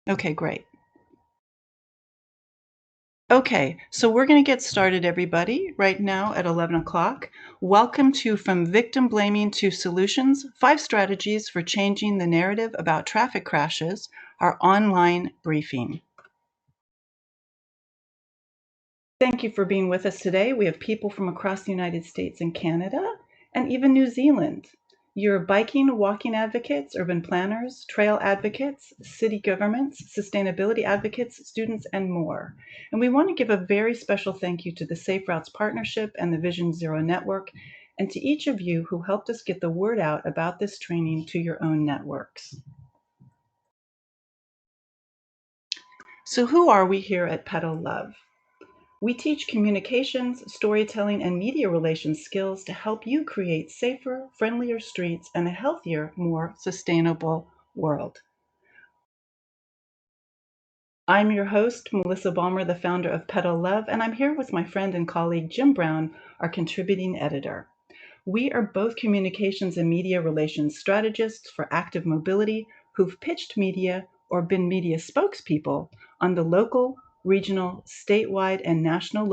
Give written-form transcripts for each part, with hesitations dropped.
Okay, great. Okay, so we're going to get started, everybody, right now at 11 o'clock. Welcome to From Victim Blaming to Solutions, 5 Strategies for Changing the Narrative About Traffic Crashes, our online briefing. Thank you for being with us today. We have people from across the United States and Canada, and even New Zealand. You're biking, walking advocates, urban planners, trail advocates, city governments, sustainability advocates, students, and more. And we want to give a very special thank you to the Safe Routes Partnership and the Vision Zero Network, and to each of you who helped us get the word out about this training to your own networks. So who are we here at Pedal Love? We teach communications, storytelling, and media relations skills to help you create safer, friendlier streets and a healthier, more sustainable world. I'm your host, Melissa Balmer, the founder of Pedal Love, and I'm here with my friend and colleague, Jim Brown, our contributing editor. We are both communications and media relations strategists for active mobility who've pitched media or been media spokespeople on the local, regional, statewide, and national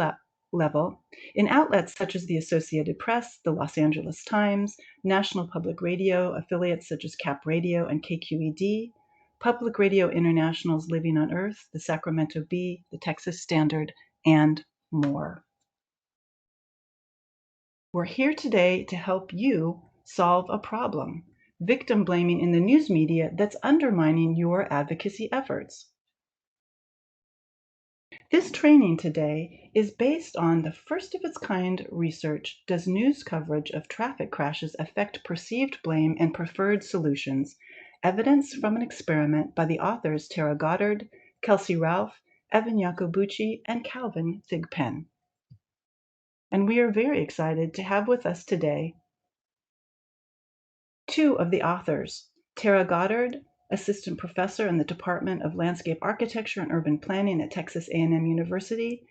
level in outlets such as the Associated Press, the Los Angeles Times, National Public Radio, affiliates such as Cap Radio and KQED, Public Radio International's Living on Earth, the Sacramento Bee, the Texas Standard, and more. We're here today to help you solve a problem, victim blaming in the news media that's undermining your advocacy efforts. This training today is based on the first of its kind research. Does news coverage of traffic crashes affect perceived blame and preferred solutions? Evidence from an experiment by the authors Tara Goddard, Kelcie Ralph, Evan Iacobucci, and Calvin Thigpen. And we are very excited to have with us today 2 of the authors, Tara Goddard, assistant professor in the Department of Landscape Architecture and Urban Planning at Texas A&M University,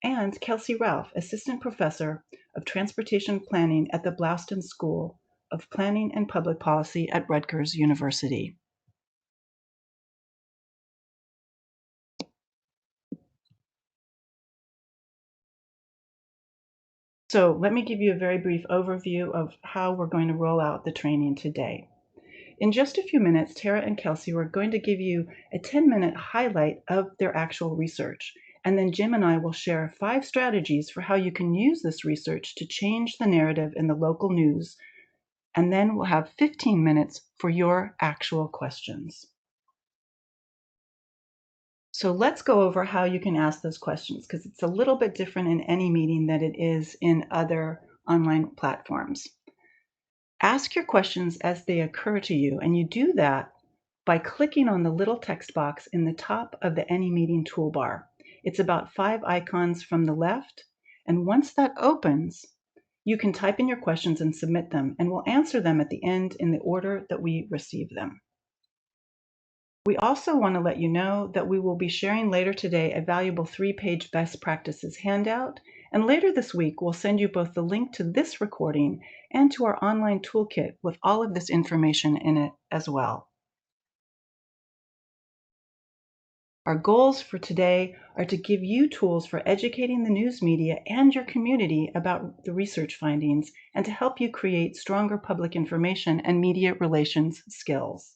and Kelcie Ralph, assistant professor of transportation planning at the Blaustein School of Planning and Public Policy at Rutgers University. So let me give you a very brief overview of how we're going to roll out the training today. In just a few minutes, Tara and Kelcie are going to give you a 10-minute highlight of their actual research. And then Jim and I will share 5 strategies for how you can use this research to change the narrative in the local news. And then we'll have 15 minutes for your actual questions. So let's go over how you can ask those questions, because it's a little bit different in any meeting than it is in other online platforms. Ask your questions as they occur to you, and you do that by clicking on the little text box in the top of the Any Meeting toolbar. It's about 5 icons from the left, and once that opens, you can type in your questions and submit them, and we'll answer them at the end in the order that we receive them. We also want to let you know that we will be sharing later today a valuable 3-page best practices handout, and later this week we'll send you both the link to this recording and to our online toolkit with all of this information in it as well. Our goals for today are to give you tools for educating the news media and your community about the research findings, and to help you create stronger public information and media relations skills.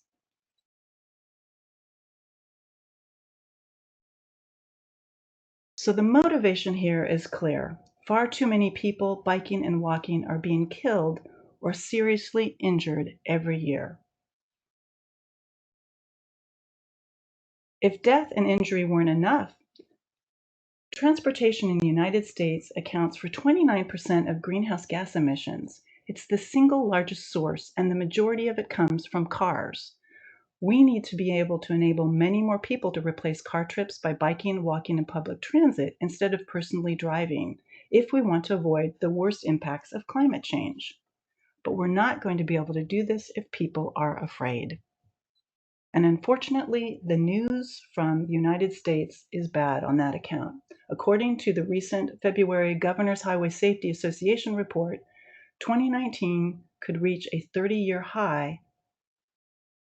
So the motivation here is clear. Far too many people biking and walking are being killed or seriously injured every year. If death and injury weren't enough, transportation in the United States accounts for 29% of greenhouse gas emissions. It's the single largest source, and the majority of it comes from cars. We need to be able to enable many more people to replace car trips by biking, walking, and public transit instead of personally driving, if we want to avoid the worst impacts of climate change. But we're not going to be able to do this if people are afraid. And unfortunately, the news from the United States is bad on that account. According to the recent February Governor's Highway Safety Association report, 2019 could reach a 30-year high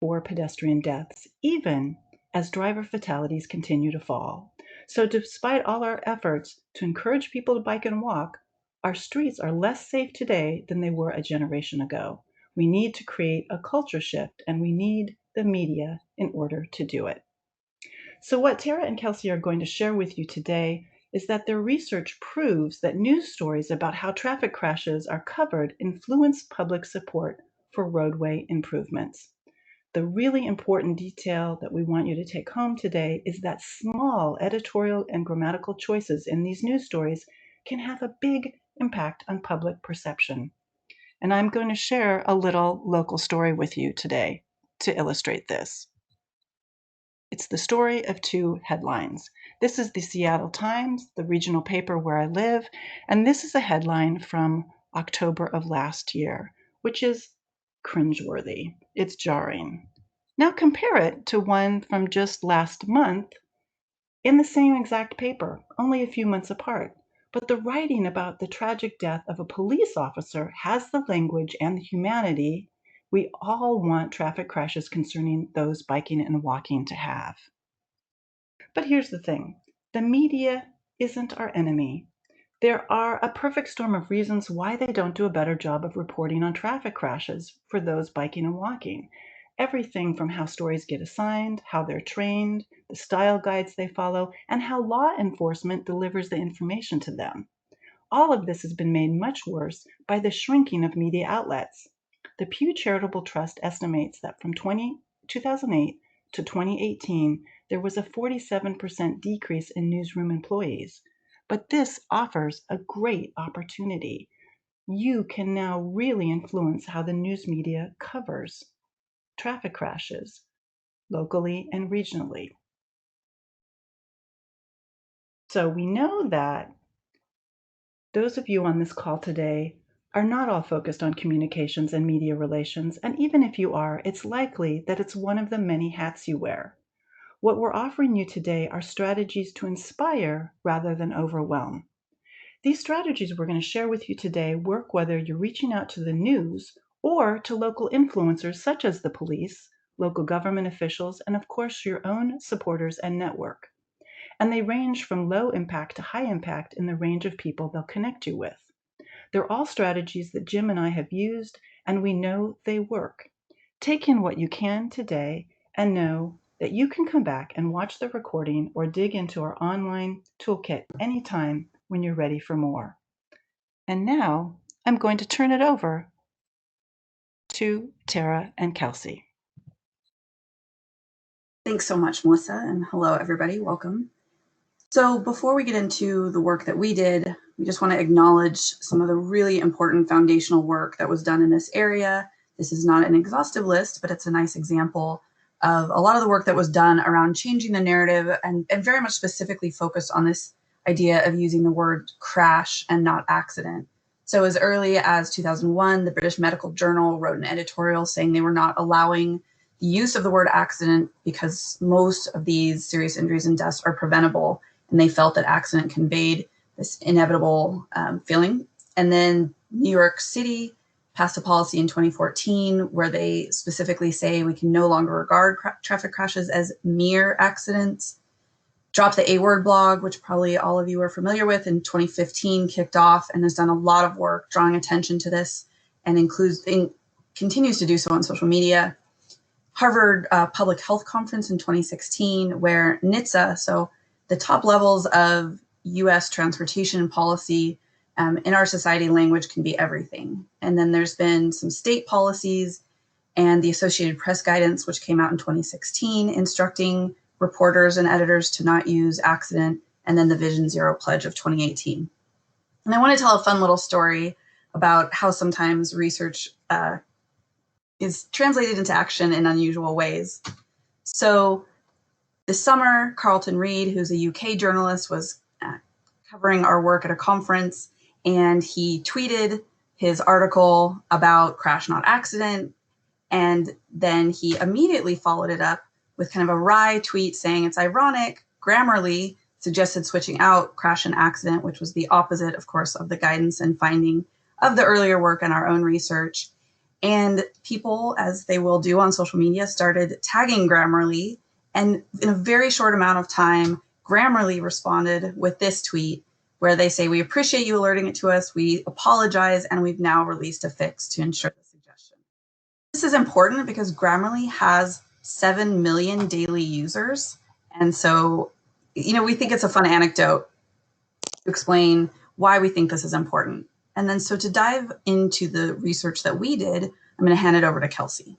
for pedestrian deaths, even as driver fatalities continue to fall. So despite all our efforts to encourage people to bike and walk, our streets are less safe today than they were a generation ago. We need to create a culture shift, and we need the media in order to do it. So what Tara and Kelcie are going to share with you today is that their research proves that news stories about how traffic crashes are covered influence public support for roadway improvements. The really important detail that we want you to take home today is that small editorial and grammatical choices in these news stories can have a big impact on public perception. And I'm going to share a little local story with you today to illustrate this. It's the story of two headlines. This is the Seattle Times, the regional paper where I live, and this is a headline from October of last year, which is cringeworthy. It's jarring. Now compare it to one from just last month in the same exact paper, only a few months apart. But the writing about the tragic death of a police officer has the language and the humanity we all want traffic crashes concerning those biking and walking to have. But here's the thing, the media isn't our enemy. There are a perfect storm of reasons why they don't do a better job of reporting on traffic crashes for those biking and walking. Everything from how stories get assigned, how they're trained, the style guides they follow, and how law enforcement delivers the information to them. All of this has been made much worse by the shrinking of media outlets. The Pew Charitable Trust estimates that from 2008 to 2018, there was a 47% decrease in newsroom employees. But this offers a great opportunity. You can now really influence how the news media covers traffic crashes locally and regionally. So we know that those of you on this call today are not all focused on communications and media relations, and even if you are, it's likely that it's one of the many hats you wear. What we're offering you today are strategies to inspire rather than overwhelm. These strategies we're going to share with you today work whether you're reaching out to the news or to local influencers such as the police, local government officials, and of course your own supporters and network. And they range from low impact to high impact in the range of people they'll connect you with. They're all strategies that Jim and I have used, and we know they work. Take in what you can today and know that you can come back and watch the recording or dig into our online toolkit anytime when you're ready for more. And now I'm going to turn it over to Tara and Kelcie. Thanks so much, Melissa, and hello, everybody. Welcome. So before we get into the work that we did, we just want to acknowledge some of the really important foundational work that was done in this area. This is not an exhaustive list, but it's a nice example of a lot of the work that was done around changing the narrative and very much specifically focused on this idea of using the word crash and not accident. So as early as 2001, the British Medical Journal wrote an editorial saying they were not allowing the use of the word accident because most of these serious injuries and deaths are preventable, and they felt that accident conveyed this inevitable feeling. And then New York City passed a policy in 2014 where they specifically say we can no longer regard traffic crashes as mere accidents. Drop the A-Word blog, which probably all of you are familiar with, in 2015 kicked off and has done a lot of work drawing attention to this and continues to do so on social media. Harvard Public Health Conference in 2016, where NHTSA, so the top levels of US transportation policy in our society language can be everything. And then there's been some state policies and the Associated Press guidance, which came out in 2016, instructing reporters and editors to not use accident, and then the Vision Zero Pledge of 2018. And I want to tell a fun little story about how sometimes research is translated into action in unusual ways. So this summer, Carlton Reid, who's a UK journalist, was covering our work at a conference, and he tweeted his article about crash, not accident. And then he immediately followed it up with kind of a wry tweet saying it's ironic, Grammarly suggested switching out crash and accident, which was the opposite, of course, of the guidance and finding of the earlier work and our own research. And people, as they will do on social media, started tagging Grammarly And in a very short amount of time, Grammarly responded with this tweet where they say, "We appreciate you alerting it to us. We apologize, and we've now released a fix to ensure the suggestion." This is important because Grammarly has 7 million daily users. And so, we think it's a fun anecdote to explain why we think this is important. And then, so to dive into the research that we did, I'm going to hand it over to Kelcie.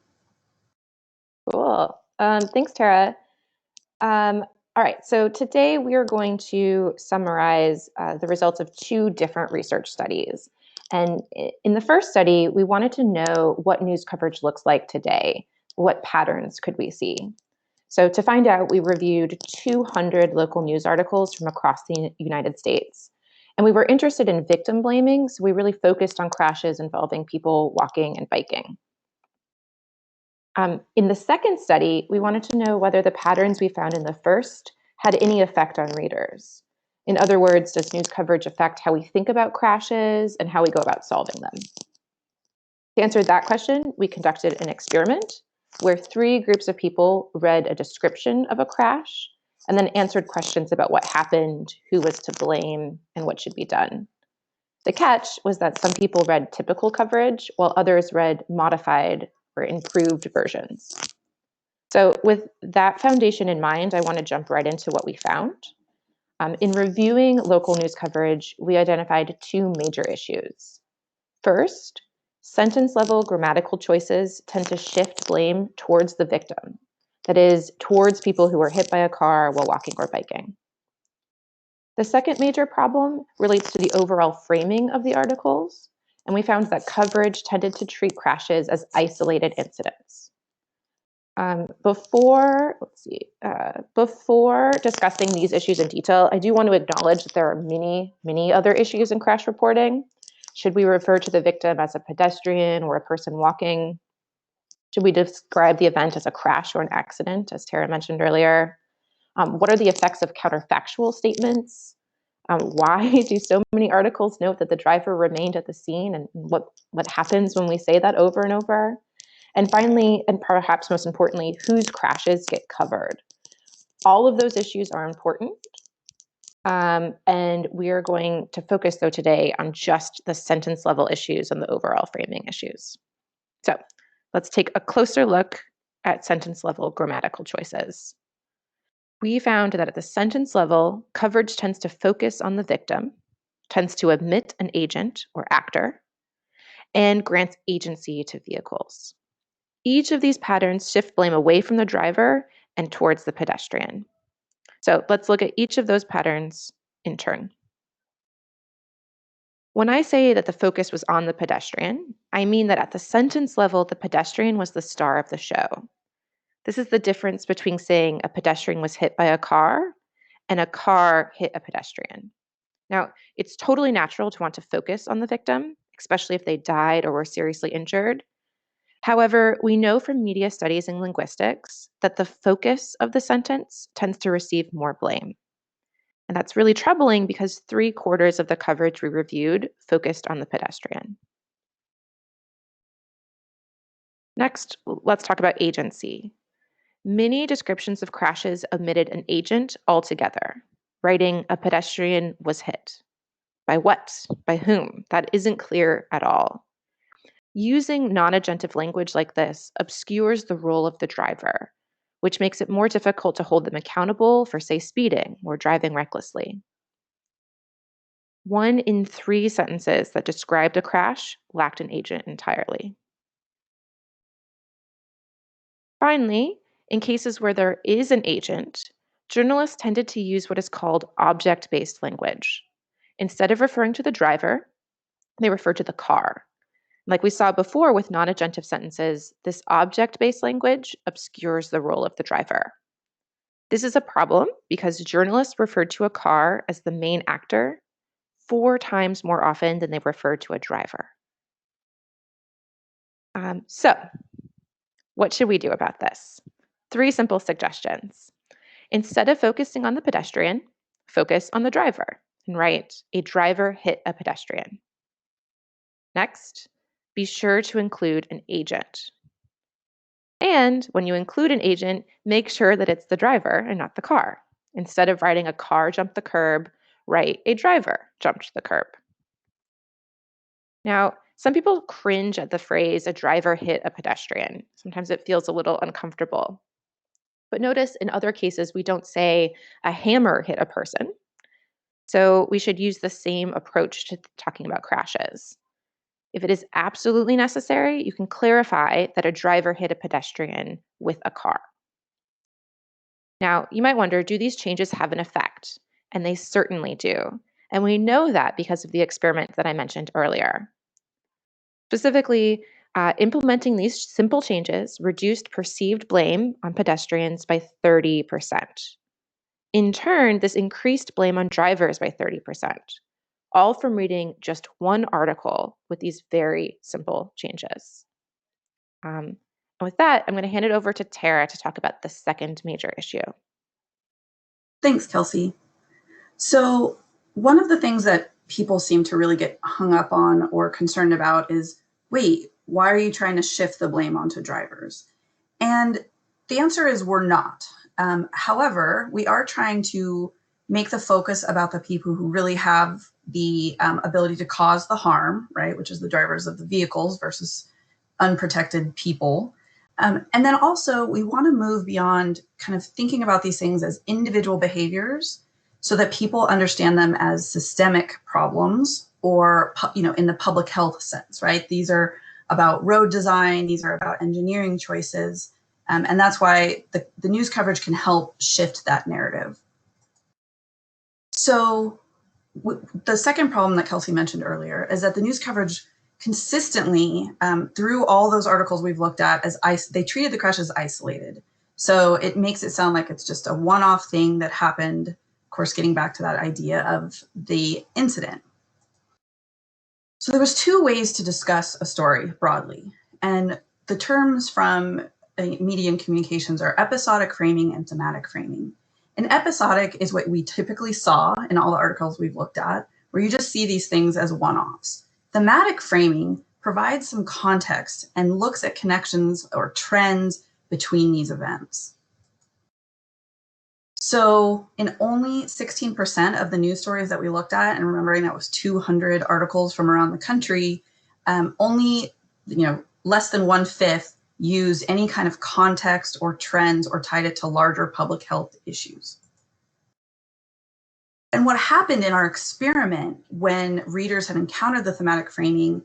Cool. Thanks, Tara. All right, so today we are going to summarize the results of two different research studies. And in the first study, we wanted to know what news coverage looks like today. What patterns could we see? So to find out, we reviewed 200 local news articles from across the United States. And we were interested in victim blaming, so we really focused on crashes involving people walking and biking. In the second study, we wanted to know whether the patterns we found in the first had any effect on readers. In other words, does news coverage affect how we think about crashes and how we go about solving them? To answer that question, we conducted an experiment where 3 groups of people read a description of a crash and then answered questions about what happened, who was to blame, and what should be done. The catch was that some people read typical coverage while others read modified or improved versions. So with that foundation in mind, I want to jump right into what we found. In reviewing local news coverage, we identified 2 major issues. First, sentence level grammatical choices tend to shift blame towards the victim, that is, towards people who were hit by a car while walking or biking. The second major problem relates to the overall framing of the articles, and we found that coverage tended to treat crashes as isolated incidents. Before discussing these issues in detail, I do want to acknowledge that there are many other issues in crash reporting. Should we refer to the victim as a pedestrian or a person walking? Should we describe the event as a crash or an accident, as Tara mentioned earlier? What are the effects of counterfactual statements? Why do so many articles note that the driver remained at the scene, and what happens when we say that over and over? And finally, and perhaps most importantly, whose crashes get covered? All of those issues are important. And we are going to focus, though, today on just the sentence level issues and the overall framing issues. So let's take a closer look at sentence level grammatical choices. We found that at the sentence level, coverage tends to focus on the victim, tends to omit an agent or actor, and grants agency to vehicles. Each of these patterns shift blame away from the driver and towards the pedestrian. So let's look at each of those patterns in turn. When I say that the focus was on the pedestrian, I mean that at the sentence level, the pedestrian was the star of the show. This is the difference between saying a pedestrian was hit by a car and a car hit a pedestrian. Now, it's totally natural to want to focus on the victim, especially if they died or were seriously injured. However, we know from media studies and linguistics that the focus of the sentence tends to receive more blame. And that's really troubling because 3/4 of the coverage we reviewed focused on the pedestrian. Next, let's talk about agency. Many descriptions of crashes omitted an agent altogether, writing a pedestrian was hit. By what? By whom? That isn't clear at all. Using non-agentive language like this obscures the role of the driver, which makes it more difficult to hold them accountable for, say, speeding or driving recklessly. 1 in 3 sentences that described a crash lacked an agent entirely. Finally, in cases where there is an agent, journalists tended to use what is called object-based language. Instead of referring to the driver, they refer to the car. Like we saw before with non-agentive sentences, this object-based language obscures the role of the driver. This is a problem because journalists refer to a car as the main actor 4 times more often than they refer to a driver. So, what should we do about this? 3 simple suggestions. Instead of focusing on the pedestrian, focus on the driver and write, a driver hit a pedestrian. Next, be sure to include an agent. And when you include an agent, make sure that it's the driver and not the car. Instead of writing a car jumped the curb, write a driver jumped the curb. Now, some people cringe at the phrase a driver hit a pedestrian. Sometimes it feels a little uncomfortable. But notice in other cases, we don't say a hammer hit a person. So we should use the same approach to talking about crashes. If it is absolutely necessary, you can clarify that a driver hit a pedestrian with a car. Now, you might wonder, do these changes have an effect? And they certainly do. And we know that because of the experiment that I mentioned earlier. Specifically, implementing these simple changes reduced perceived blame on pedestrians by 30%. In turn, this increased blame on drivers by 30%, all from reading just one article with these very simple changes. And with that, I'm going to hand it over to Tara to talk about the second major issue. Thanks, Kelcie. So one of the things that people seem to really get hung up on or concerned about is, wait, why are you trying to shift the blame onto drivers? And the answer is we're not. However, we are trying to make the focus about the people who really have the ability to cause the harm, right, which is the drivers of the vehicles versus unprotected people. And then also we want to move beyond kind of thinking about these things as individual behaviors so that people understand them as systemic problems or, in the public health sense, right? These are about road design, these are about engineering choices. And that's why the news coverage can help shift that narrative. So the second problem that Kelcie mentioned earlier is that the news coverage consistently through all those articles we've looked at they treated the crash as isolated. So it makes it sound like it's just a one-off thing that happened, of course, getting back to that idea of the incident. So there was two ways to discuss a story broadly. And the terms from media and communications are episodic framing and thematic framing. And episodic is what we typically saw in all the articles we've looked at, where you just see these things as one-offs. Thematic framing provides some context and looks at connections or trends between these events. So in only 16% of the news stories that we looked at, and remembering that was 200 articles from around the country, only less than 1/5 used any kind of context or trends or tied it to larger public health issues. And what happened in our experiment when readers had encountered the thematic framing,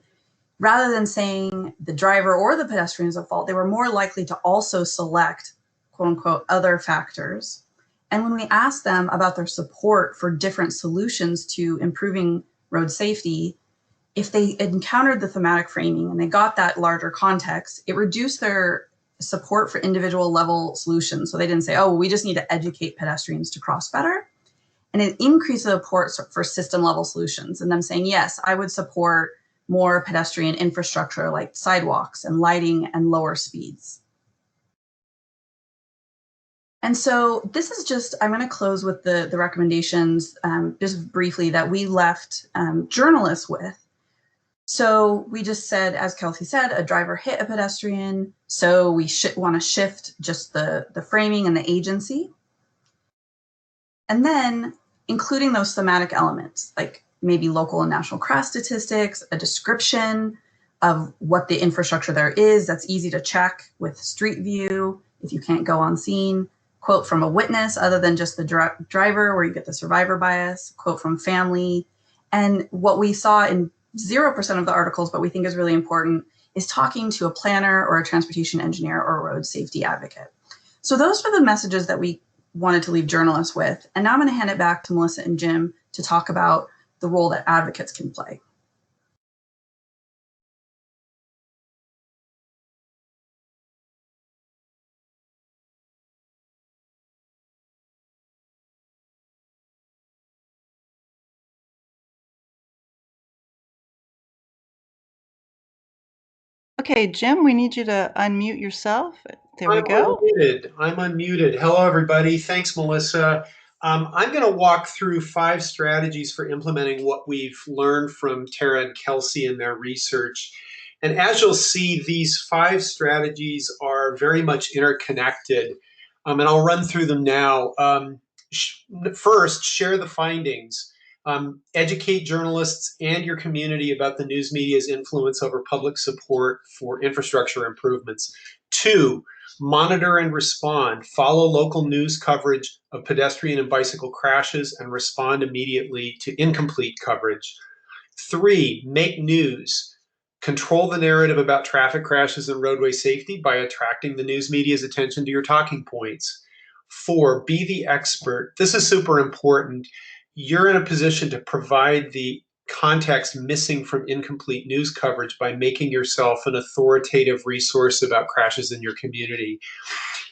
rather than saying the driver or the pedestrian is at fault, they were more likely to also select, quote unquote, other factors. And when we asked them about their support for different solutions to improving road safety, if they encountered the thematic framing and they got that larger context, it reduced their support for individual level solutions. So they didn't say, oh, we just need to educate pedestrians to cross better. And it increased the support for system level solutions and them saying, yes, I would support more pedestrian infrastructure like sidewalks and lighting and lower speeds. And so this is just, I'm going to close with the recommendations just briefly that we left journalists with. So we just said, as Kelcie said, a driver hit a pedestrian. So we want to shift just the framing and the agency. And then including those thematic elements, like maybe local and national crash statistics, a description of what the infrastructure there is that's easy to check with Street View if you can't go on scene, quote from a witness other than just the driver where you get the survivor bias, quote from family. And what we saw in 0% of the articles, but we think is really important, is talking to a planner or a transportation engineer or a road safety advocate. So those are the messages that we wanted to leave journalists with. And now I'm going to hand it back to Melissa and Jim to talk about the role that advocates can play. Okay, Jim, we need you to unmute yourself. There we go. I'm unmuted. Hello, everybody. Thanks, Melissa. I'm going to walk through 5 strategies for implementing what we've learned from Tara and Kelcie in their research. And as you'll see, these 5 strategies are very much interconnected. And I'll run through them now. First, share the findings. Educate journalists and your community about the news media's influence over public support for infrastructure improvements. 2, monitor and respond. Follow local news coverage of pedestrian and bicycle crashes and respond immediately to incomplete coverage. 3, make news. Control the narrative about traffic crashes and roadway safety by attracting the news media's attention to your talking points. 4, be the expert. This is super important. You're in a position to provide the context missing from incomplete news coverage by making yourself an authoritative resource about crashes in your community.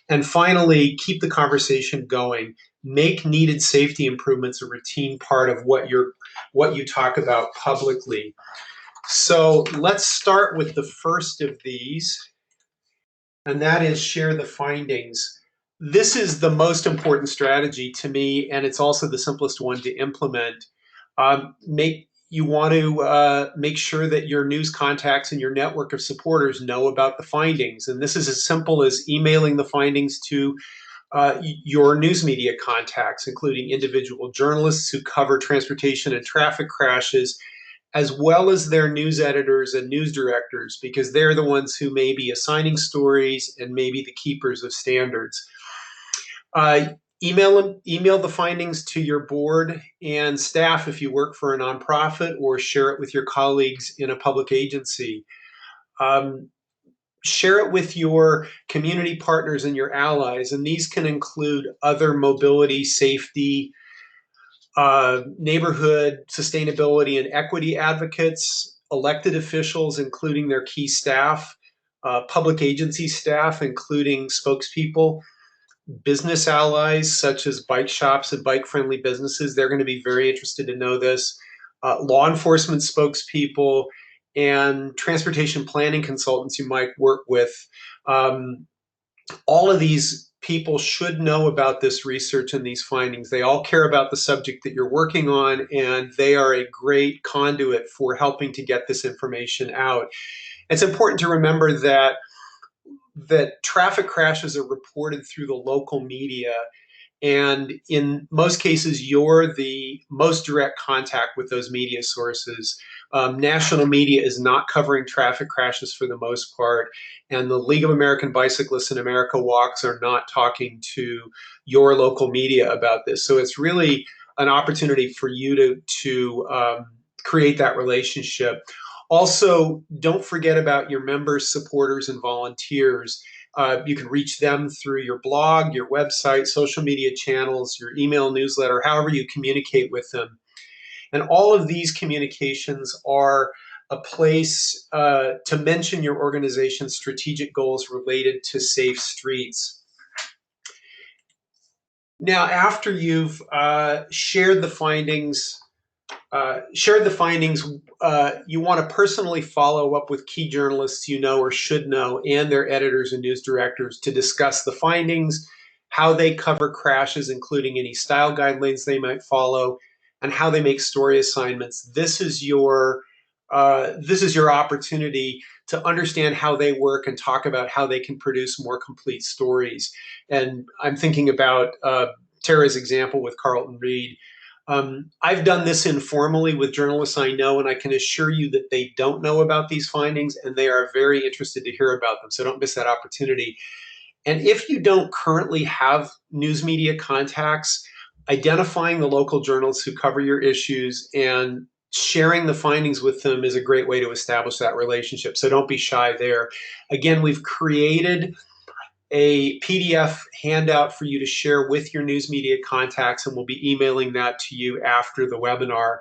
And finally, keep the conversation going. Make needed safety improvements a routine part of what you talk about publicly. So let's start with the first of these, and that is share the findings. This is the most important strategy to me, and it's also the simplest one to implement. You want to make sure that your news contacts and your network of supporters know about the findings. And this is as simple as emailing the findings to your news media contacts, including individual journalists who cover transportation and traffic crashes, as well as their news editors and news directors, because they're the ones who may be assigning stories and maybe the keepers of standards. Email the findings to your board and staff if you work for a nonprofit, or share it with your colleagues in a public agency. Share it with your community partners and your allies, and these can include other mobility, safety, neighborhood sustainability and equity advocates, elected officials, including their key staff, public agency staff, including spokespeople, business allies such as bike shops and bike-friendly businesses. They're going to be very interested to know this. Law enforcement spokespeople and transportation planning consultants you might work with. All of these people should know about this research and these findings. They all care about the subject that you're working on, and they are a great conduit for helping to get this information out. It's important to remember that traffic crashes are reported through the local media, and in most cases, you're the most direct contact with those media sources. National media is not covering traffic crashes for the most part, and the League of American Bicyclists and America Walks are not talking to your local media about this. So it's really an opportunity for you to create that relationship. Also, don't forget about your members, supporters, and volunteers. You can reach them through your blog, your website, social media channels, your email newsletter, however you communicate with them. And all of these communications are a place to mention your organization's strategic goals related to safe streets. Now, after you've shared the findings, you want to personally follow up with key journalists you know or should know and their editors and news directors to discuss the findings, how they cover crashes, including any style guidelines they might follow, and how they make story assignments. This is your opportunity to understand how they work and talk about how they can produce more complete stories. And I'm thinking about Tara's example with Carlton Reed. I've done this informally with journalists I know, and I can assure you that they don't know about these findings, and they are very interested to hear about them. So don't miss that opportunity. And if you don't currently have news media contacts, identifying the local journalists who cover your issues and sharing the findings with them is a great way to establish that relationship. So don't be shy there. Again, we've created a PDF handout for you to share with your news media contacts, and we'll be emailing that to you after the webinar.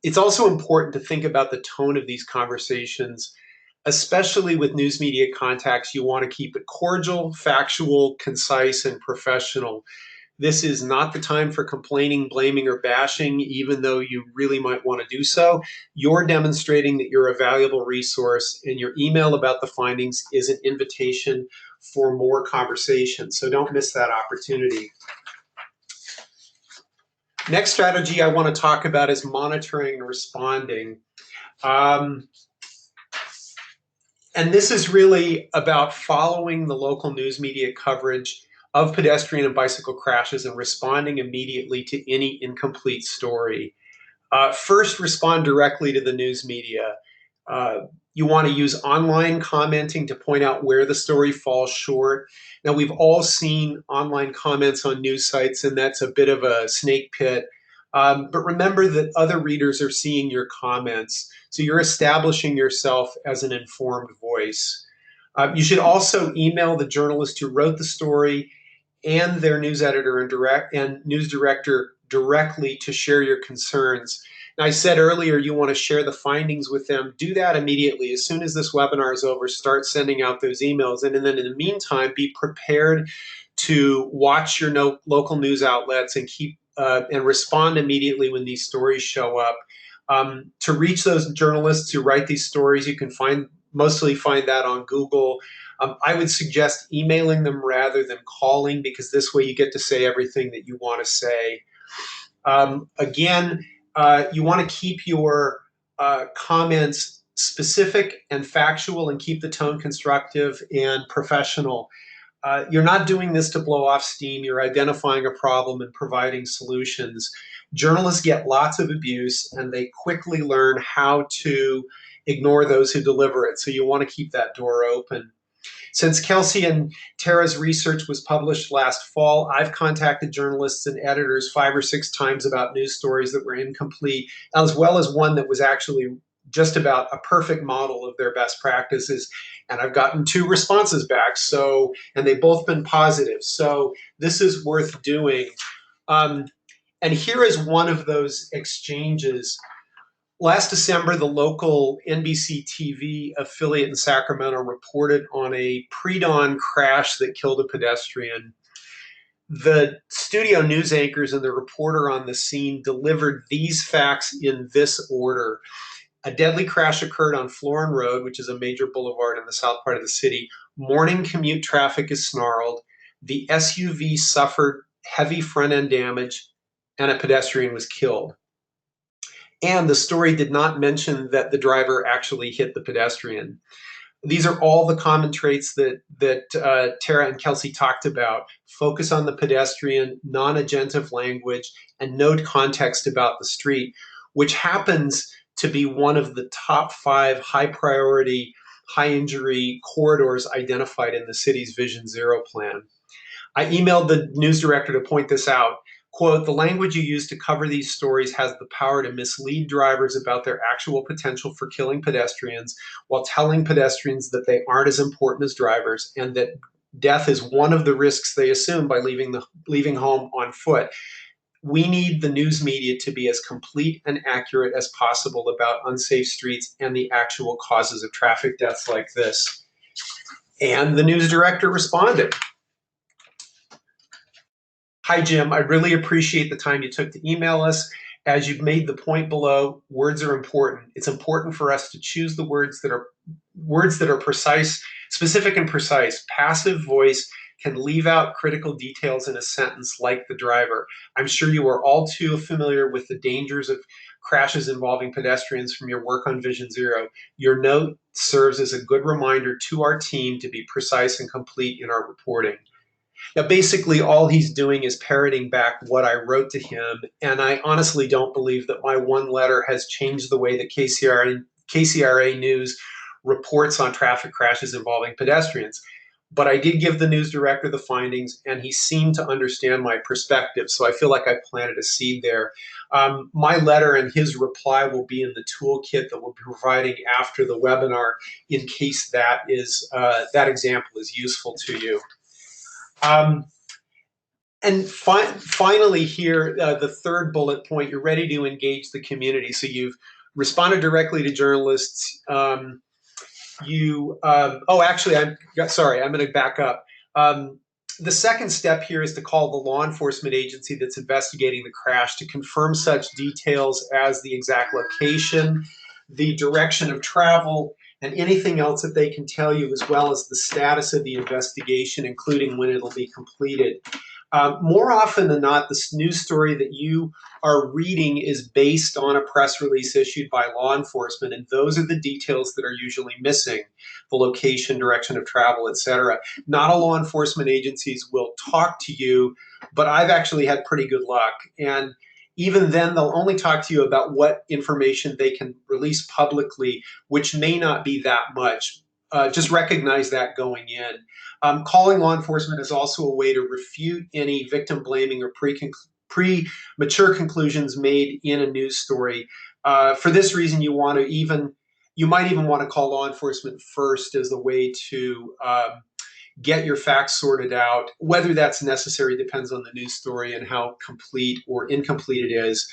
It's also important to think about the tone of these conversations, especially with news media contacts. You want to keep it cordial, factual, concise, and professional. This is not the time for complaining, blaming, or bashing, even though you really might want to do so. You're demonstrating that you're a valuable resource, and your email about the findings is an invitation for more conversation. So don't miss that opportunity. Next strategy I want to talk about is monitoring and responding. And this is really about following the local news media coverage of pedestrian and bicycle crashes and responding immediately to any incomplete story. First, respond directly to the news media. Uh, you want to use online commenting to point out where the story falls short. Now, we've all seen online comments on news sites, and that's a bit of a snake pit. But remember that other readers are seeing your comments, so you're establishing yourself as an informed voice. You should also email the journalist who wrote the story and their news editor and news director directly to share your concerns. Now, I said earlier you want to share the findings with them. Do that immediately. As soon as this webinar is over, start sending out those emails. And then in the meantime, be prepared to watch your local news outlets and and respond immediately when these stories show up. To reach those journalists who write these stories, you can mostly find that on Google. I would suggest emailing them rather than calling, because this way you get to say everything that you want to say. Again, you want to keep your comments specific and factual and keep the tone constructive and professional. You're not doing this to blow off steam. You're identifying a problem and providing solutions. Journalists get lots of abuse, and they quickly learn how to ignore those who deliver it. So you want to keep that door open. Since Kelcie and Tara's research was published last fall, I've contacted journalists and editors 5 or 6 times about news stories that were incomplete, as well as one that was actually just about a perfect model of their best practices. And I've gotten 2 responses back, and they've both been positive. So this is worth doing. And here is one of those exchanges. Last December, the local NBC TV affiliate in Sacramento reported on a pre-dawn crash that killed a pedestrian. The studio news anchors and the reporter on the scene delivered these facts in this order. A deadly crash occurred on Florin Road, which is a major boulevard in the south part of the city. Morning commute traffic is snarled. The SUV suffered heavy front-end damage, and a pedestrian was killed. And the story did not mention that the driver actually hit the pedestrian. These are all the common traits that Tara and Kelcie talked about. Focus on the pedestrian, non-agentive language, and note context about the street, which happens to be one of the top 5 high-priority, high-injury corridors identified in the city's Vision Zero plan. I emailed the news director to point this out. Quote, the language you use to cover these stories has the power to mislead drivers about their actual potential for killing pedestrians while telling pedestrians that they aren't as important as drivers and that death is one of the risks they assume by leaving home on foot. We need the news media to be as complete and accurate as possible about unsafe streets and the actual causes of traffic deaths like this. And the news director responded. Hi, Jim. I really appreciate the time you took to email us. As you've made the point below, words are important. It's important for us to choose the words that are precise, specific and precise. Passive voice can leave out critical details in a sentence like the driver. I'm sure you are all too familiar with the dangers of crashes involving pedestrians from your work on Vision Zero. Your note serves as a good reminder to our team to be precise and complete in our reporting. Now, basically, all he's doing is parroting back what I wrote to him, and I honestly don't believe that my one letter has changed the way that KCRA News reports on traffic crashes involving pedestrians. But I did give the news director the findings, and he seemed to understand my perspective, so I feel like I planted a seed there. My letter and his reply will be in the toolkit that we'll be providing after the webinar in case that example is useful to you. And finally here, the third bullet point, you're ready to engage the community. So you've responded directly to journalists. I'm going to back up. The second step here is to call the law enforcement agency that's investigating the crash to confirm such details as the exact location, the direction of travel, and anything else that they can tell you, as well as the status of the investigation, including when it'll be completed. More often than not, the news story that you are reading is based on a press release issued by law enforcement, and those are the details that are usually missing: the location, direction of travel, etc. Not all law enforcement agencies will talk to you, but I've actually had pretty good luck. And even then, they'll only talk to you about what information they can release publicly, which may not be that much. Just recognize that going in. Calling law enforcement is also a way to refute any victim blaming or premature conclusions made in a news story. For this reason, you might even want to call law enforcement first as a way to get your facts sorted out. Whether that's necessary depends on the news story and how complete or incomplete it is.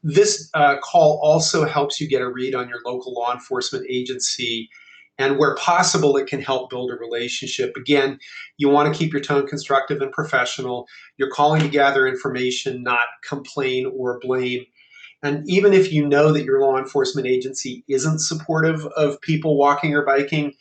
This call also helps you get a read on your local law enforcement agency, and where possible, it can help build a relationship. Again, you want to keep your tone constructive and professional. You're calling to gather information, not complain or blame. And even if you know that your law enforcement agency isn't supportive of people walking or biking,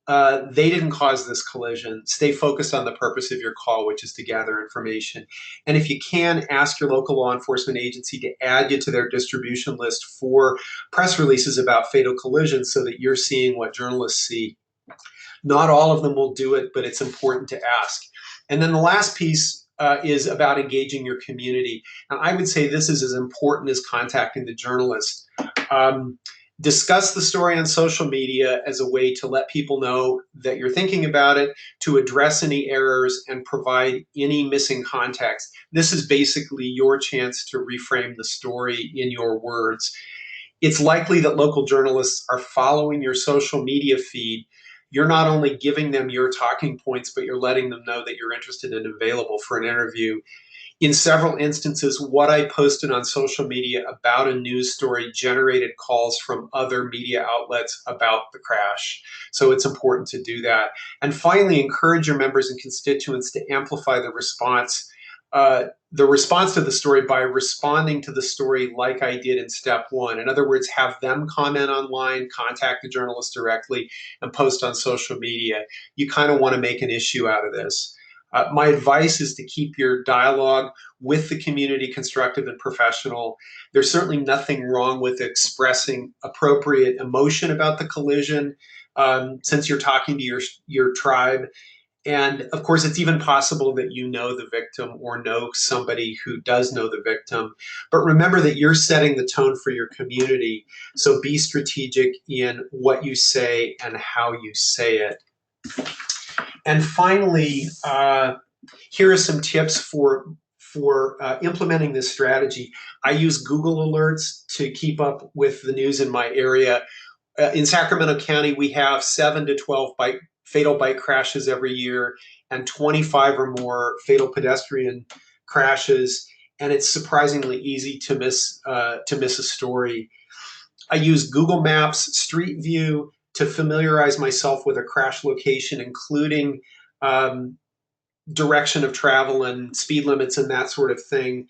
they didn't cause this collision. Stay focused on the purpose of your call, which is to gather information. And if you can, ask your local law enforcement agency to add you to their distribution list for press releases about fatal collisions so that you're seeing what journalists see. Not all of them will do it, but it's important to ask. And then the last piece is about engaging your community. And I would say this is as important as contacting the journalist. Discuss the story on social media as a way to let people know that you're thinking about it, to address any errors, and provide any missing context. This is basically your chance to reframe the story in your words. It's likely that local journalists are following your social media feed. You're not only giving them your talking points, but you're letting them know that you're interested and available for an interview. In several instances, what I posted on social media about a news story generated calls from other media outlets about the crash. So it's important to do that. And finally, encourage your members and constituents to amplify the response to the story by responding to the story like I did in step one. In other words, have them comment online, contact the journalist directly, and post on social media. You kind of want to make an issue out of this. My advice is to keep your dialogue with the community constructive and professional. There's certainly nothing wrong with expressing appropriate emotion about the collision, since you're talking to your tribe. And of course, it's even possible that you know the victim or know somebody who does know the victim. But remember that you're setting the tone for your community. So be strategic in what you say and how you say it. And finally, here are some tips for implementing this strategy. I use Google Alerts to keep up with the news in my area. In Sacramento County, we have 7 to 12 fatal bike crashes every year and 25 or more fatal pedestrian crashes, and it's surprisingly easy to miss a story. I use Google Maps Street View to familiarize myself with a crash location, including direction of travel and speed limits and that sort of thing.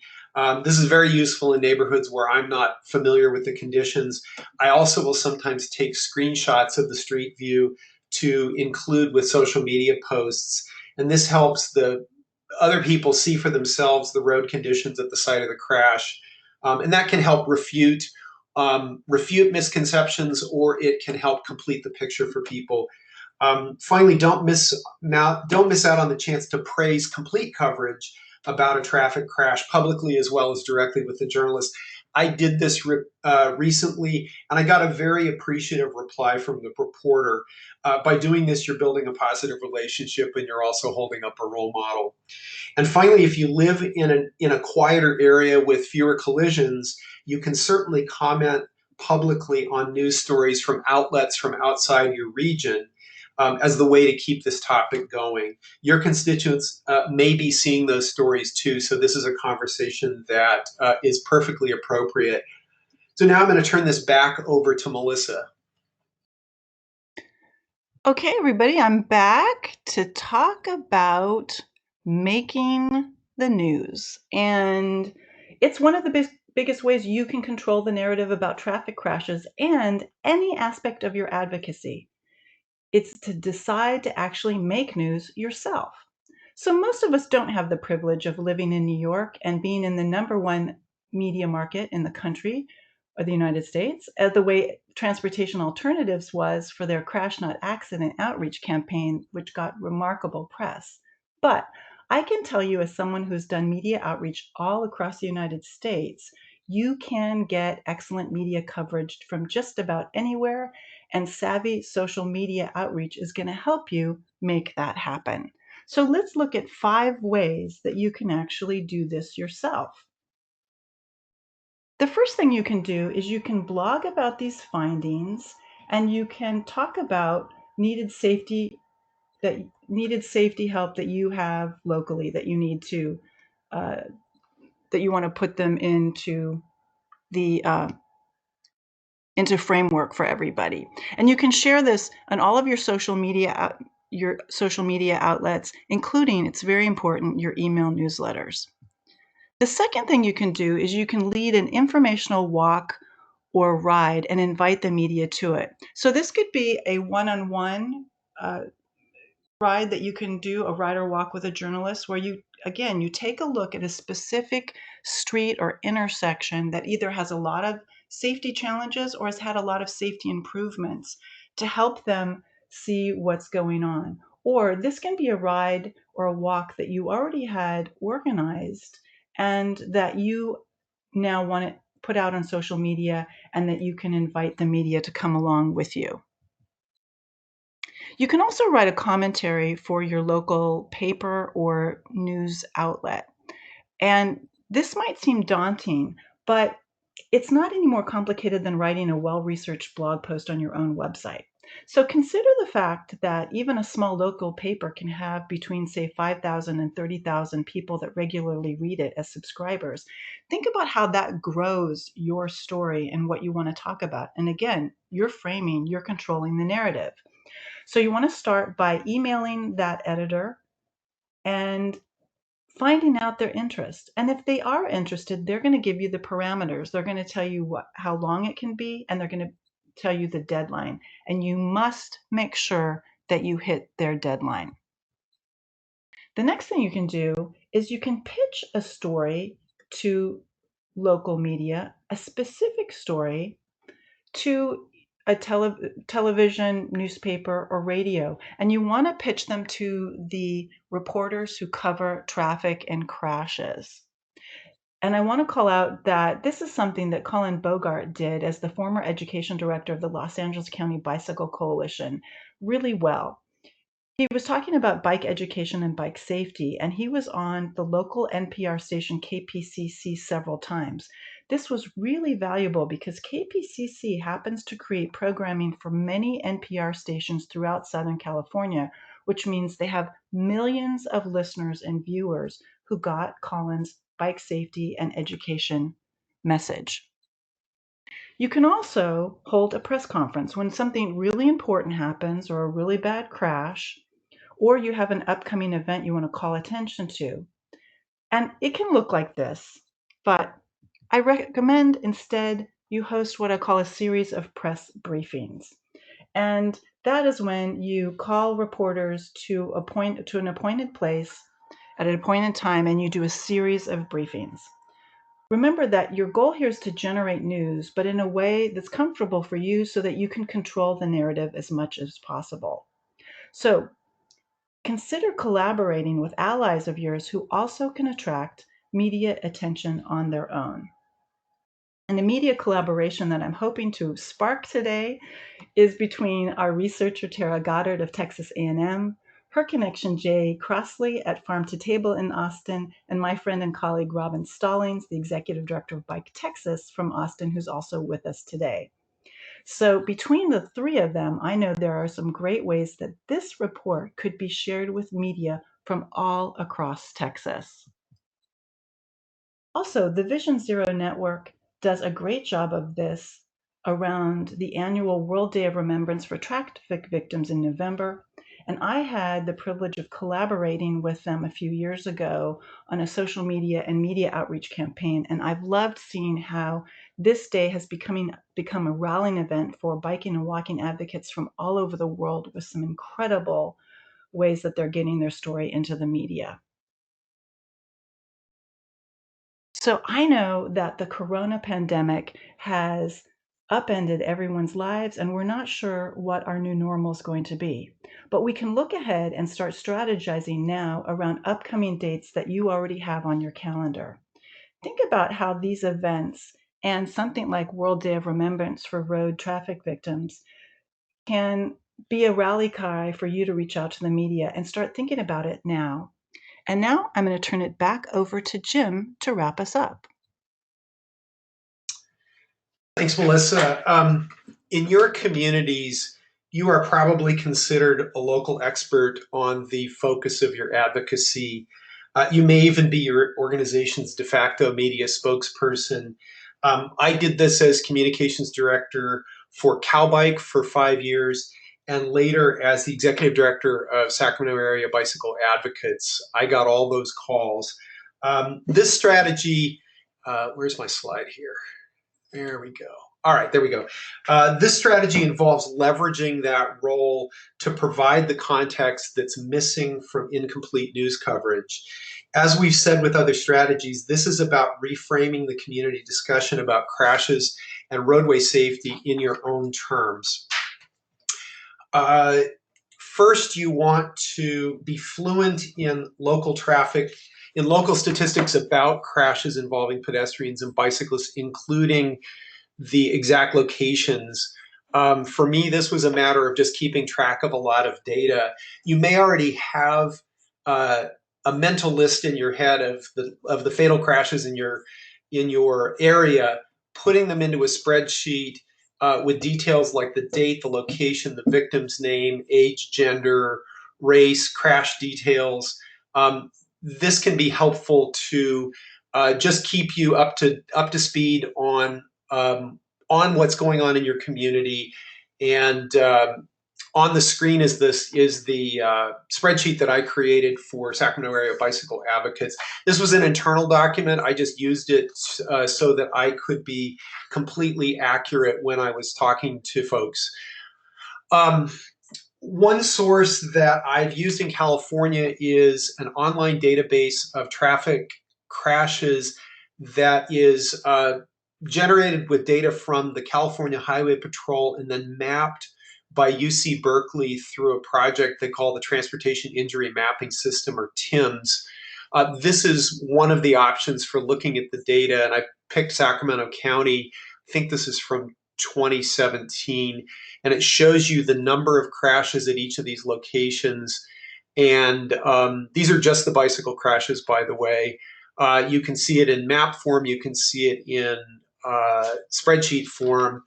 This is very useful in neighborhoods where I'm not familiar with the conditions. I also will sometimes take screenshots of the street view to include with social media posts. And this helps the other people see for themselves the road conditions at the site of the crash. And that can help refute misconceptions, or it can help complete the picture for people. Finally, don't miss out on the chance to praise complete coverage about a traffic crash publicly as well as directly with the journalist. I did this recently, and I got a very appreciative reply from the reporter. By doing this, you're building a positive relationship, and you're also holding up a role model. And finally, if you live in a quieter area with fewer collisions, you can certainly comment publicly on news stories from outlets from outside your region. As the way to keep this topic going. Your constituents may be seeing those stories too, so this is a conversation that is perfectly appropriate. So now I'm going to turn this back over to Melissa. Okay, everybody, I'm back to talk about making the news. And it's one of the biggest ways you can control the narrative about traffic crashes and any aspect of your advocacy. It's to decide to actually make news yourself. So most of us don't have the privilege of living in New York and being in the #1 media market in the country or the United States, the way Transportation Alternatives was for their Crash Not Accident outreach campaign, which got remarkable press. But I can tell you, as someone who's done media outreach all across the United States, you can get excellent media coverage from just about anywhere, and savvy social media outreach is going to help you make that happen. So let's look at 5 ways that you can actually do this yourself. The first thing you can do is you can blog about these findings, and you can talk about needed safety help that you have locally, that you need to uh, that you want to put them the into framework for everybody. And you can share this on all of your social media outlets, including, it's very important, your email newsletters. The second thing you can do is you can lead an informational walk or ride and invite the media to it. So this could be a one-on-one ride that you can do, a ride or walk with a journalist, where you take a look at a specific street or intersection that either has a lot of safety challenges or has had a lot of safety improvements to help them see what's going on. Or this can be a ride or a walk that you already had organized and that you now want to put out on social media, and that you can invite the media to come along with you. You can also write a commentary for your local paper or news outlet. And this might seem daunting, but it's not any more complicated than writing a well-researched blog post on your own website. So consider the fact that even a small local paper can have between, say, 5,000 and 30,000 people that regularly read it as subscribers. Think about how that grows your story and what you want to talk about. And again, you're framing, you're controlling the narrative. So you want to start by emailing that editor and finding out their interest. And if they are interested, they're going to give you the parameters. They're going to tell you how long it can be, and they're going to tell you the deadline. And you must make sure that you hit their deadline. The next thing you can do is you can pitch a story to local media, a specific story to a television, newspaper, or radio, and you want to pitch them to the reporters who cover traffic and crashes. And I want to call out that this is something that Colin Bogart did as the former education director of the Los Angeles County Bicycle Coalition really well. He was talking about bike education and bike safety, and he was on the local NPR station KPCC several times. This was really valuable because KPCC happens to create programming for many NPR stations throughout Southern California, which means they have millions of listeners and viewers who got Colin's bike safety and education message. You can also hold a press conference when something really important happens, or a really bad crash, or you have an upcoming event you want to call attention to. And it can look like this, but I recommend instead you host what I call a series of press briefings. And that is when you call reporters to an appointed place at an appointed time, and you do a series of briefings. Remember that your goal here is to generate news, but in a way that's comfortable for you so that you can control the narrative as much as possible. So consider collaborating with allies of yours who also can attract media attention on their own. And the media collaboration that I'm hoping to spark today is between our researcher Tara Goddard of Texas A&M, her connection Jay Crossley at Farm to Table in Austin, and my friend and colleague Robin Stallings, the executive director of Bike Texas from Austin, who's also with us today. So between the three of them, I know there are some great ways that this report could be shared with media from all across Texas. Also, the Vision Zero Network does a great job of this around the annual World Day of Remembrance for Traffic Victims in November. And I had the privilege of collaborating with them a few years ago on a social media and media outreach campaign. And I've loved seeing how this day has become a rallying event for biking and walking advocates from all over the world, with some incredible ways that they're getting their story into the media. So I know that the corona pandemic has upended everyone's lives, and we're not sure what our new normal is going to be. But we can look ahead and start strategizing now around upcoming dates that you already have on your calendar. Think about how these events and something like World Day of Remembrance for road traffic victims can be a rally cry for you to reach out to the media and start thinking about it now. And now I'm going to turn it back over to Jim to wrap us up. Thanks, Melissa. In your communities, you are probably considered a local expert on the focus of your advocacy. You may even be your organization's de facto media spokesperson. I did this as communications director for Calbike for 5 years, and later as the executive director of Sacramento Area Bicycle Advocates. I got all those calls. This strategy, where's my slide here? There we go. All right, there we go. This strategy involves leveraging that role to provide the context that's missing from incomplete news coverage. As we've said with other strategies, this is about reframing the community discussion about crashes and roadway safety in your own terms. First, you want to be fluent in local traffic, in local statistics about crashes involving pedestrians and bicyclists, including the exact locations. For me, this was a matter of just keeping track of a lot of data. You may already have a mental list in your head of the fatal crashes in your area, putting them into a spreadsheet with details like the date, the location, the victim's name, age, gender, race, crash details. This can be helpful to just keep you up to speed on what's going on in your community. And on the screen is the spreadsheet that I created for Sacramento Area Bicycle Advocates. This was an internal document. I just used it so that I could be completely accurate when I was talking to folks. One source that I've used in California is an online database of traffic crashes that is generated with data from the California Highway Patrol and then mapped by UC Berkeley through a project they call the Transportation Injury Mapping System, or TIMS. This is one of the options for looking at the data, and I picked Sacramento County. I think this is from 2017, and it shows you the number of crashes at each of these locations. And these are just the bicycle crashes, by the way. You can see it in map form. You can see it in spreadsheet form.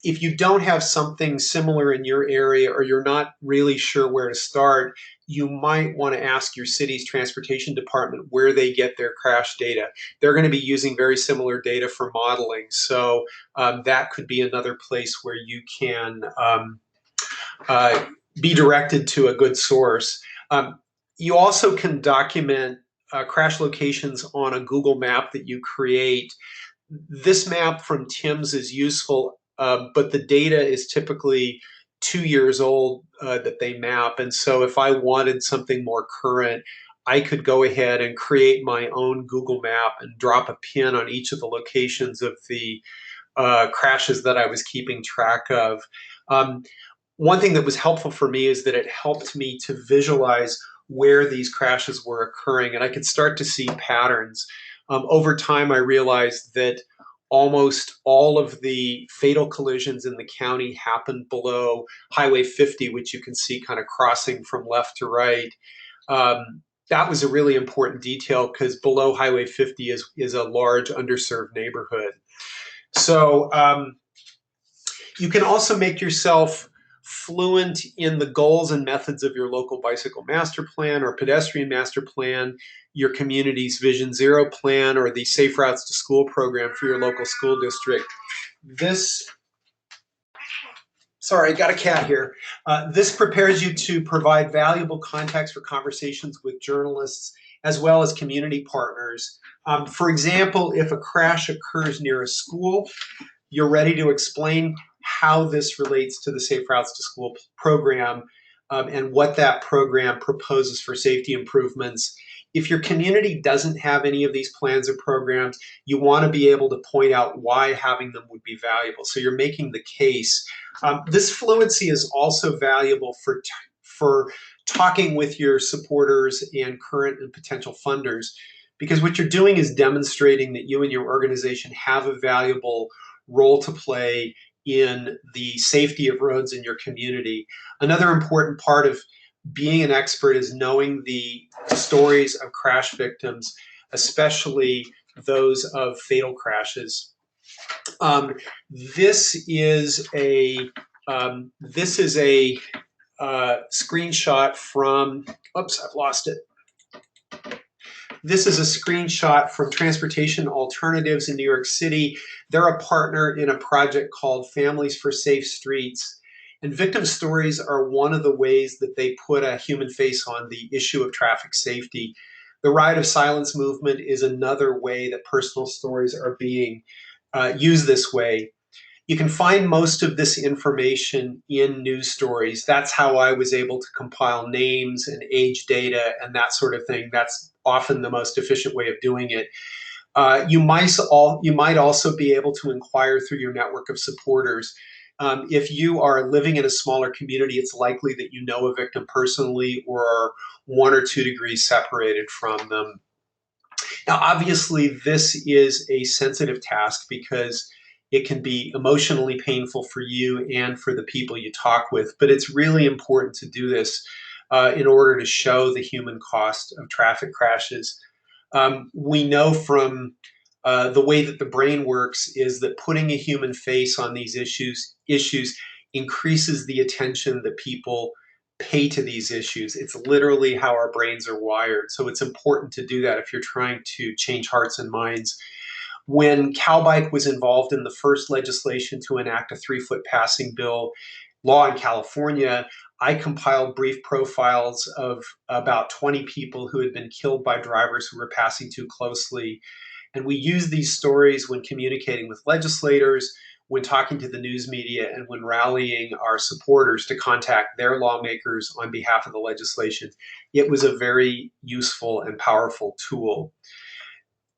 If you don't have something similar in your area, or you're not really sure where to start, you might want to ask your city's transportation department where they get their crash data. They're going to be using very similar data for modeling. So that could be another place where you can be directed to a good source. You also can document crash locations on a Google map that you create. This map from TIMS is useful, but the data is typically 2 years old that they map. And so if I wanted something more current, I could go ahead and create my own Google map and drop a pin on each of the locations of the crashes that I was keeping track of. One thing that was helpful for me is that it helped me to visualize where these crashes were occurring, and I could start to see patterns. Over time, I realized that almost all of the fatal collisions in the county happened below Highway 50, which you can see kind of crossing from left to right. That was a really important detail because below Highway 50 is a large underserved neighborhood. So you can also make yourself fluent in the goals and methods of your local bicycle master plan or pedestrian master plan, your community's Vision Zero plan, or the Safe Routes to School program for your local school district. Sorry, I got a cat here. This prepares you to provide valuable context for conversations with journalists as well as community partners. For example, if a crash occurs near a school, you're ready to explain how this relates to the Safe Routes to School program. and what that program proposes for safety improvements. If your community doesn't have any of these plans or programs, you want to be able to point out why having them would be valuable. So you're making the case. This fluency is also valuable for talking with your supporters and current and potential funders, because what you're doing is demonstrating that you and your organization have a valuable role to play in the safety of roads in your community. Another important part of being an expert is knowing the stories of crash victims, especially those of fatal crashes. This is a screenshot from. Oops, I've lost it. This is a screenshot from Transportation Alternatives in New York City. They're a partner in a project called Families for Safe Streets. And victim stories are one of the ways that they put a human face on the issue of traffic safety. The Ride of Silence movement is another way that personal stories are being used this way. You can find most of this information in news stories. That's how I was able to compile names and age data and that sort of thing. That's often the most efficient way of doing it. You might also be able to inquire through your network of supporters. If you are living in a smaller community, it's likely that you know a victim personally or are 1 or 2 degrees separated from them. Now, obviously, this is a sensitive task because it can be emotionally painful for you and for the people you talk with, but it's really important to do this in order to show the human cost of traffic crashes. We know from the way that the brain works is that putting a human face on these issues increases the attention that people pay to these issues. It's literally how our brains are wired. So it's important to do that if you're trying to change hearts and minds. When CalBike was involved in the first legislation to enact a 3-foot passing bill law in California, I compiled brief profiles of about 20 people who had been killed by drivers who were passing too closely. And we use these stories when communicating with legislators, when talking to the news media, and when rallying our supporters to contact their lawmakers on behalf of the legislation. It was a very useful and powerful tool.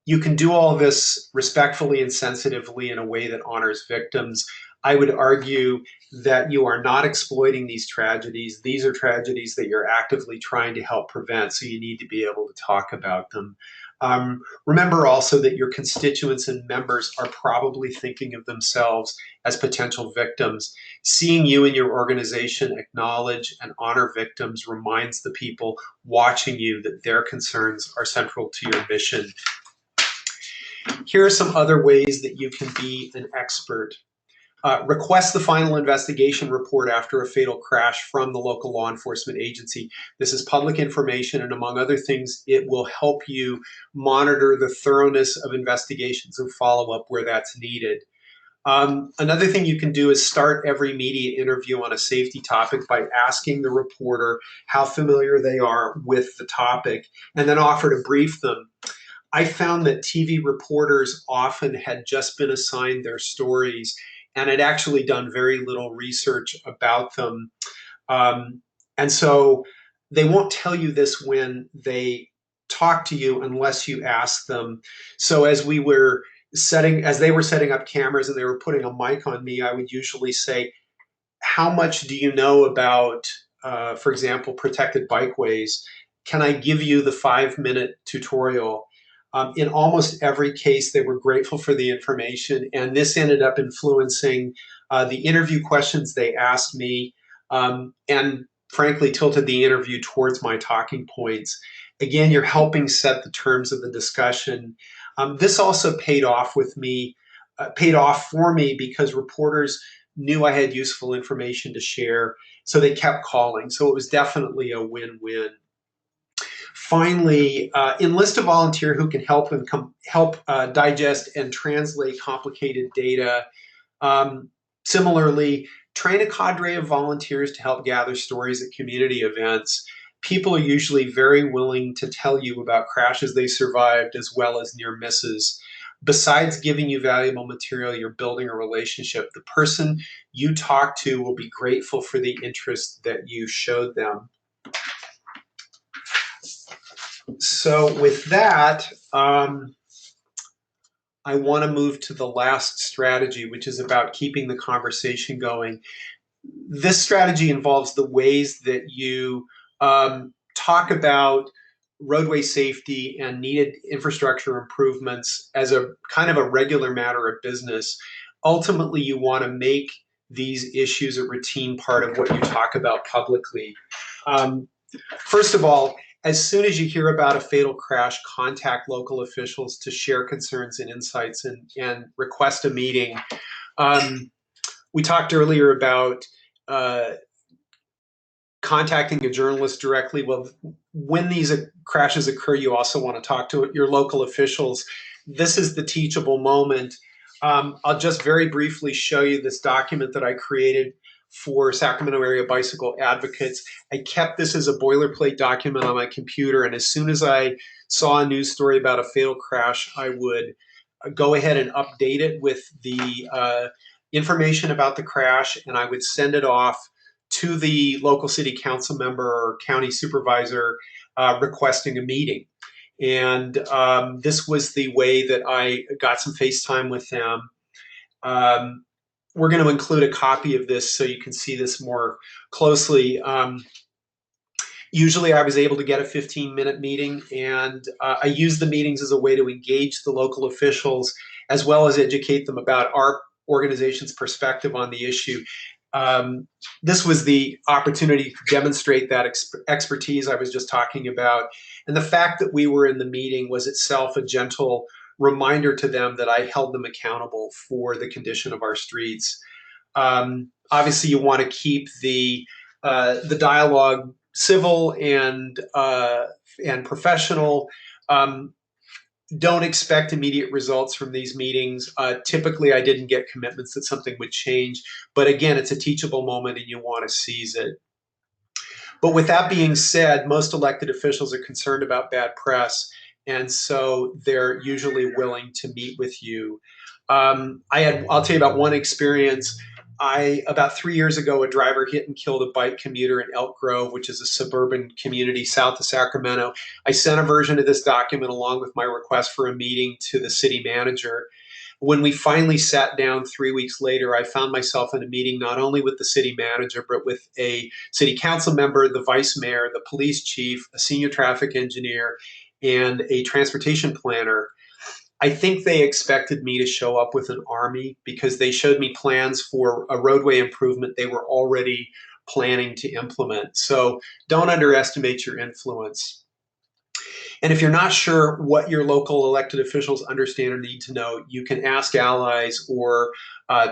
You can do all this respectfully and sensitively in a way that honors victims. I would argue that you are not exploiting these tragedies. These are tragedies that you're actively trying to help prevent, so you need to be able to talk about them. Remember also that your constituents and members are probably thinking of themselves as potential victims. Seeing you and your organization acknowledge and honor victims reminds the people watching you that their concerns are central to your mission. Here are some other ways that you can be an expert. Request the final investigation report after a fatal crash from the local law enforcement agency. This is public information, and among other things, it will help you monitor the thoroughness of investigations and follow-up where that's needed. Another thing you can do is start every media interview on a safety topic by asking the reporter how familiar they are with the topic, and then offer to brief them. I found that TV reporters often had just been assigned their stories and had actually done very little research about them. And so they won't tell you this when they talk to you unless you ask them. So as they were setting up cameras and they were putting a mic on me, I would usually say, how much do you know about, for example, protected bikeways? Can I give you the 5-minute tutorial? In almost every case, they were grateful for the information, and this ended up influencing the interview questions they asked me, and frankly tilted the interview towards my talking points. Again, you're helping set the terms of the discussion. This also paid off for me because reporters knew I had useful information to share, so they kept calling. So it was definitely a win-win. Finally, enlist a volunteer who can help digest and translate complicated data. Similarly, train a cadre of volunteers to help gather stories at community events. People are usually very willing to tell you about crashes they survived as well as near misses. besides giving you valuable material, you're building a relationship. The person you talk to will be grateful for the interest that you showed them. So with that, I want to move to the last strategy, which is about keeping the conversation going. This strategy involves the ways that you talk about roadway safety and needed infrastructure improvements as a kind of a regular matter of business. Ultimately, you want to make these issues a routine part of what you talk about publicly. First of all, as soon as you hear about a fatal crash, contact local officials to share concerns and insights and request a meeting. We talked earlier about contacting a journalist directly. Well, when these crashes occur, you also want to talk to your local officials. This is the teachable moment. I'll just very briefly show you this document that I created for Sacramento area bicycle advocates. I kept this as a boilerplate document on my computer, and as soon as I saw a news story about a fatal crash, I would go ahead and update it with the information about the crash, and I would send it off to the local city council member or county supervisor requesting a meeting. And this was the way that I got some FaceTime with them. We're going to include a copy of this so you can see this more closely. Usually I was able to get a 15-minute meeting, and I use the meetings as a way to engage the local officials as well as educate them about our organization's perspective on the issue. This was the opportunity to demonstrate that expertise I was just talking about. And the fact that we were in the meeting was itself a gentle reminder to them that I held them accountable for the condition of our streets. Obviously, you want to keep the dialogue civil and professional. Don't expect immediate results from these meetings. Typically, I didn't get commitments that something would change. But again, it's a teachable moment and you want to seize it. But with that being said, most elected officials are concerned about bad press. And so they're usually willing to meet with you. I'll tell you about one experience. About 3 years ago, a driver hit and killed a bike commuter in Elk Grove, which is a suburban community south of Sacramento. I sent a version of this document along with my request for a meeting to the city manager. When we finally sat down 3 weeks later, I found myself in a meeting not only with the city manager, but with a city council member, the vice mayor, the police chief, a senior traffic engineer, and a transportation planner. I think they expected me to show up with an army because they showed me plans for a roadway improvement they were already planning to implement. So don't underestimate your influence. And if you're not sure what your local elected officials understand or need to know, you can ask allies or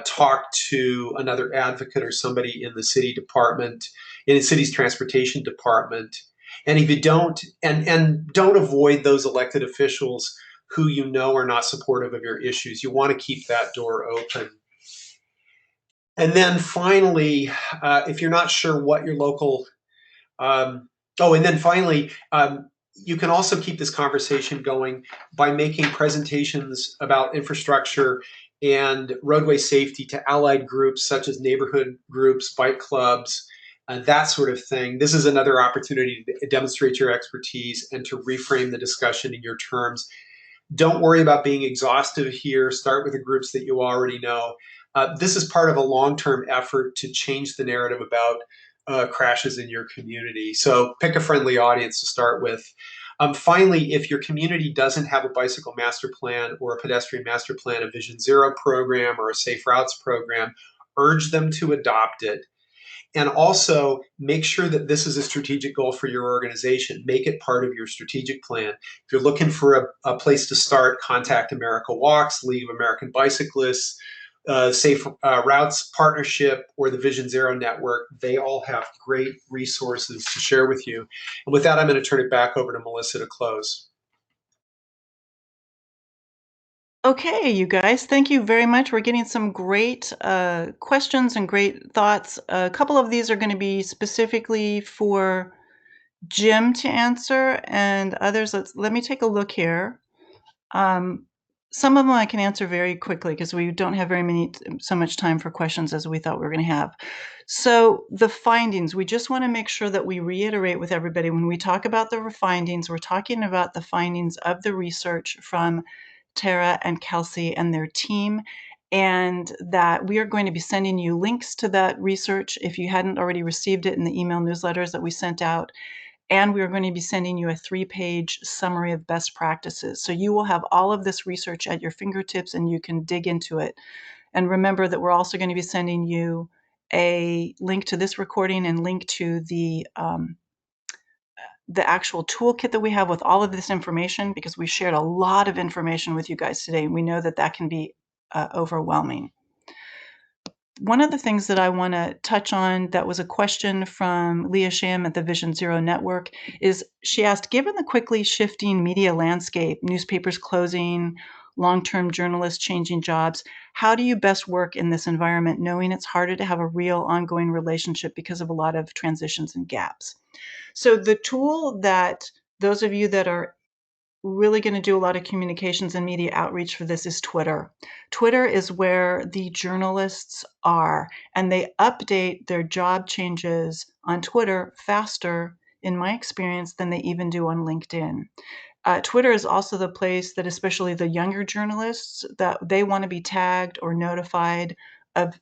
talk to another advocate or somebody in the city department, in the city's transportation department. And if you don't, and don't avoid those elected officials who you know are not supportive of your issues. You want to keep that door open. And then finally, if you're not sure what your local, you can also keep this conversation going by making presentations about infrastructure and roadway safety to allied groups such as neighborhood groups, bike clubs, that sort of thing. This is another opportunity to demonstrate your expertise and to reframe the discussion in your terms. Don't worry about being exhaustive here. Start with the groups that you already know. This is part of a long-term effort to change the narrative about crashes in your community. So pick a friendly audience to start with. Finally, if your community doesn't have a bicycle master plan or a pedestrian master plan, a Vision Zero program or a Safe Routes program, urge them to adopt it. And also make sure that this is a strategic goal for your organization. Make it part of your strategic plan. If you're looking for a place to start, contact America Walks, League of American Bicyclists, Safe Routes Partnership, or the Vision Zero Network. They all have great resources to share with you. And with that, I'm going to turn it back over to Melissa to close. Okay, you guys, thank you very much. We're getting some great questions and great thoughts. A couple of these are going to be specifically for Jim to answer, and others, let me take a look here. some of them I can answer very quickly because we don't have so much time for questions as we thought we were going to have. So the findings, we just want to make sure that we reiterate with everybody when we talk about the findings, we're talking about the findings of the research from Tara and Kelcie and their team, and that we are going to be sending you links to that research if you hadn't already received it in the email newsletters that we sent out. And we are going to be sending you a 3-page summary of best practices. So you will have all of this research at your fingertips and you can dig into it. And remember that we're also going to be sending you a link to this recording and link to the actual toolkit that we have with all of this information, because we shared a lot of information with you guys today. And we know that that can be overwhelming. One of the things that I want to touch on that was a question from Leah Sham at the Vision Zero Network is she asked, given the quickly shifting media landscape, newspapers closing, long-term journalists changing jobs, how do you best work in this environment knowing it's harder to have a real ongoing relationship because of a lot of transitions and gaps? So the tool that those of you that are really going to do a lot of communications and media outreach for this is Twitter. Twitter is where the journalists are, and they update their job changes on Twitter faster, in my experience, than they even do on LinkedIn. Twitter is also the place that especially the younger journalists, that they want to be tagged or notified of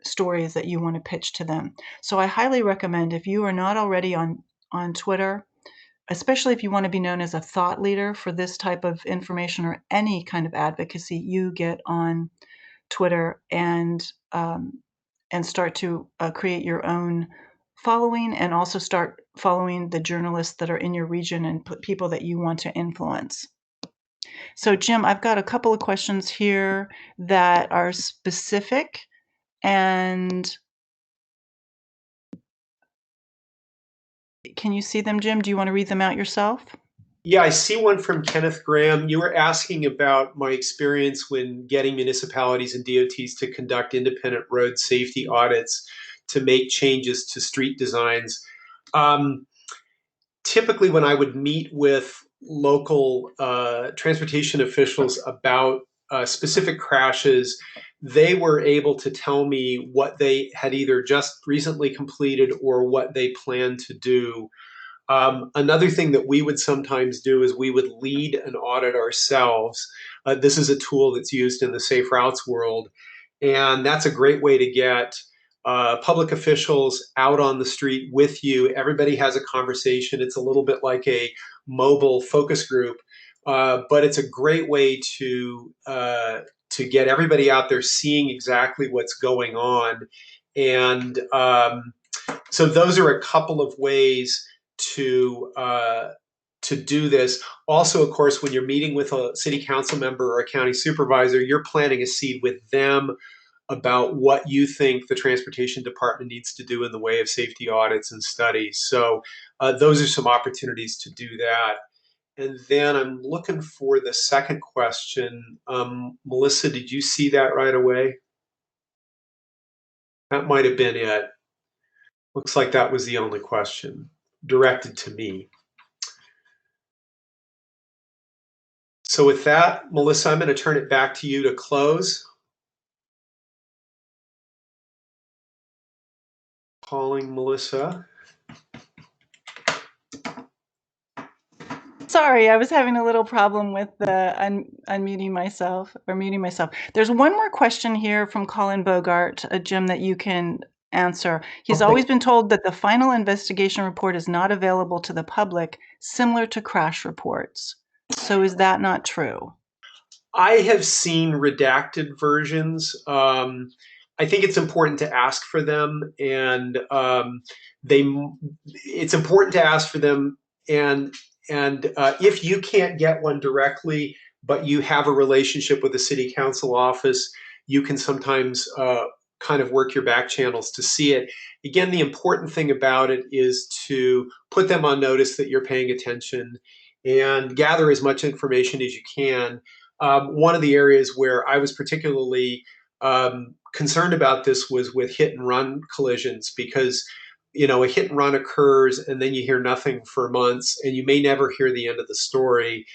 stories that you want to pitch to them. So I highly recommend, if you are not already on Twitter, especially if you want to be known as a thought leader for this type of information or any kind of advocacy, you get on Twitter and start to create your own following, and also start following the journalists that are in your region and people that you want to influence. So Jim, I've got a couple of questions here that are specific, and can you see them, Jim? Do you want to read them out yourself? Yeah, I see one from Kenneth Graham. You were asking about my experience when getting municipalities and DOTs to conduct independent road safety audits to make changes to street designs. Typically, when I would meet with local transportation officials about specific crashes, they were able to tell me what they had either just recently completed or what they planned to do. Another thing that we would sometimes do is we would lead an audit ourselves. This is a tool that's used in the safe routes world, and that's a great way to get public officials out on the street with you. Everybody has a conversation. It's a little bit like a mobile focus group, but it's a great way to get everybody out there seeing exactly what's going on. And so those are a couple of ways to do this. Also, of course, when you're meeting with a city council member or a county supervisor, you're planting a seed with them about what you think the transportation department needs to do in the way of safety audits and studies. So those are some opportunities to do that. And then I'm looking for the second question. Melissa, did you see that right away? That might have been it. Looks like that was the only question directed to me. So with that, Melissa, I'm going to turn it back to you to close. Calling Melissa. Sorry, I was having a little problem with the unmuting myself or muting myself. There's one more question here from Colin Bogart, Jim, that you can answer. He's always been told that the final investigation report is not available to the public, similar to crash reports. So is that not true? I have seen redacted versions. I think it's important to ask for them, and it's important to ask for them. And if you can't get one directly, but you have a relationship with the city council office, you can sometimes kind of work your back channels to see it. Again, the important thing about it is to put them on notice that you're paying attention and gather as much information as you can. One of the areas where I was particularly concerned about this was with hit and run collisions, because a hit and run occurs and then you hear nothing for months and you may never hear the end of the story.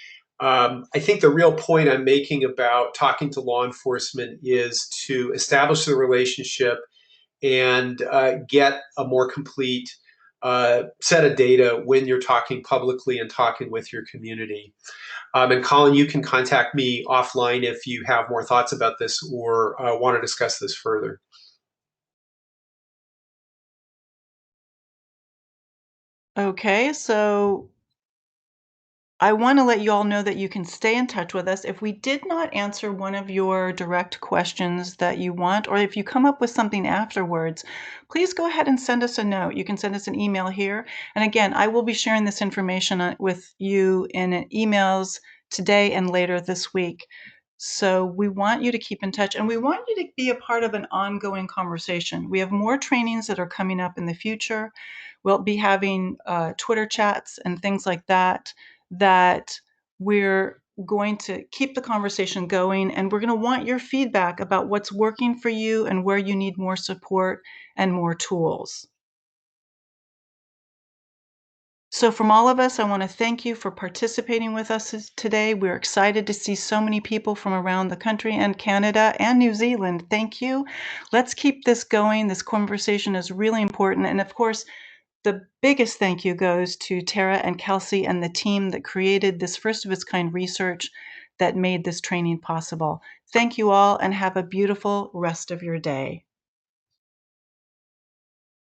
I think the real point I'm making about talking to law enforcement is to establish the relationship and get a more complete set of data when you're talking publicly and talking with your community. And Colin, you can contact me offline if you have more thoughts about this or want to discuss this further. Okay, so I want to let you all know that you can stay in touch with us. If we did not answer one of your direct questions that you want, or if you come up with something afterwards, please go ahead and send us a note. You can send us an email here. And again, I will be sharing this information with you in emails today and later this week. So we want you to keep in touch, and we want you to be a part of an ongoing conversation. We have more trainings that are coming up in the future. We'll be having Twitter chats and things like that we're going to keep the conversation going, and we're going to want your feedback about what's working for you and where you need more support and more tools. So from all of us, I want to thank you for participating with us today. We're excited to see so many people from around the country and Canada and New Zealand. Thank you. Let's keep this going. This conversation is really important. And of course, the biggest thank you goes to Tara and Kelcie and the team that created this first of its kind research that made this training possible. Thank you all, and have a beautiful rest of your day.